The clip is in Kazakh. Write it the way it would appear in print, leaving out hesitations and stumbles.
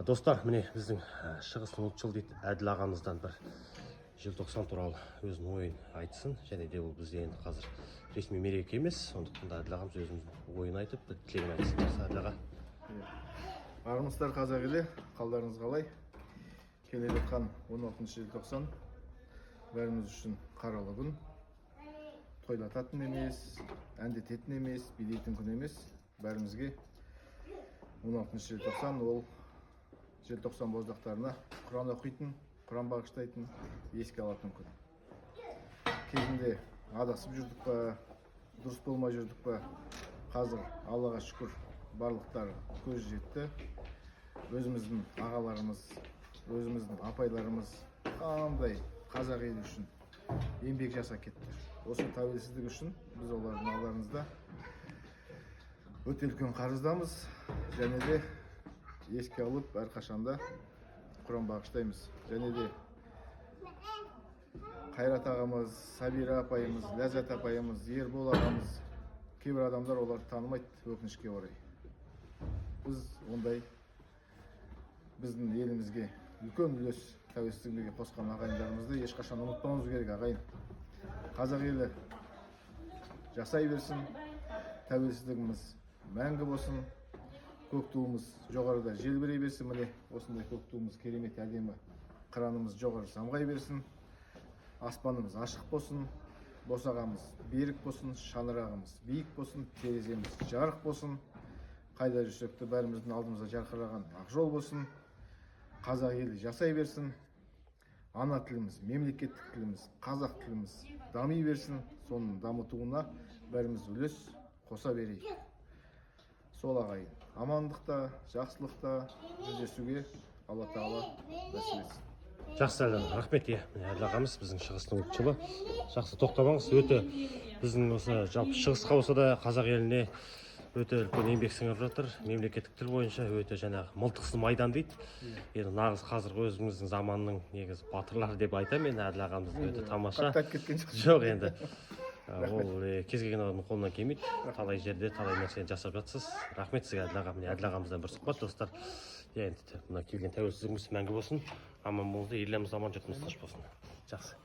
Достар, міне біздің шығыстың ұлтшыл дейді Әділ ағамыздан бір желтоқсан туралы өзінің ойын айтсын. Және де ол бізде енді қазір ресми мереке емес, сондықтан да Әділ ағамыз өзінің ойын айтып, бір тілегін айтсын. Әділ аға. Армысыздар қазақ елі, қалдарыңыз қалай? Келе жатқан 16 желтоқсан бәріміз үшін қаралы күн. Тойлататын емес, әндететін емес, билейтін күн емес. Бәрімізге 16 желтоқсан ол желтоқсан боздақтарына Құран оқитын, Құран бағыштайтын, еске алатын күн. Кезінде адасып жүрдік па, дұрыс болмай жүрдік па, қазір Аллаға шүкір барлықтары көз жетті. Өзіміздің ағаларымыз, өзіміздің апайларымыз қандай қазақ елі үшін еңбек жасап кетті. Осы тәуелсіздік үшін біз олардың алдарыңызда өте үлкен қарыздамыз, және де еске алып әрқашанда Құран бағыштаймыз. Және де Қайрат ағамыз, Сабира апайымыз, Ләззат апайымыз, Ербол ағамыз, кейбір адамдар оларды танымайды, өкінішке орай. Біз ондай біздің елімізге үлкен үлес тәуелсіздігіне қосқан ағайындарымызды ешқашан ұмытпауымыз керек. Ағайын, қазақ елі жасай берсін, тәуелсіздігіміз мәңгі болсын, көк туымыз жоғарыда желбірей берсін. Міне осындай көк туымыз керемет әдемі, қыранымыз жоғары самғай берсін, аспанымыз ашық болсын, босағамыз берік болсын, шаңырағымыз биік болсын, тереземіз жарық болсын, қайда жүрсек те бәріміздің алдымызда жарқыраған ақ жол болсын. Қазақ елі жасай берсін, ана тіліміз, мемлекеттік тіліміз, қазақ тіліміз дами берсін. Соның дамытуына бәріміз үлес қоса берейік. Сол ағайын, амандықта, жақсылықта жүздесуге Алла Тағала нәсіп етсін. Жақсы Әділ аға, рахмет. Әділ ағамыз біздің шығыстың ұлтшылы. Жақсы, тоқтамаңыз. Өте біздің осы жалпы шығысқа болса да қазақ еліне өте үлкен еңбек сіңіріп жатыр. Мемлекеттік тіл бойынша өте жаңағы мылтықсыз майдан дейді. Енді нағыз қазіргі өзіміздің заманның негізі батырлары деп айтамын мен. Әділ ағамыз өте тамаша. Жоқ енді. Ол кез келген адамның қолынан келмейді. Талай жерде талай нәрсені жасап жатсыз. Рахмет сізге Әділ аға. Әділ ағамыздан бір сұхбат, достар. Енді мына келген тәуелсіздігіміз мәңгі болсын. Аман болыңыздар, еліміз аман, жұртымыз тыныш болсын. Жақсы.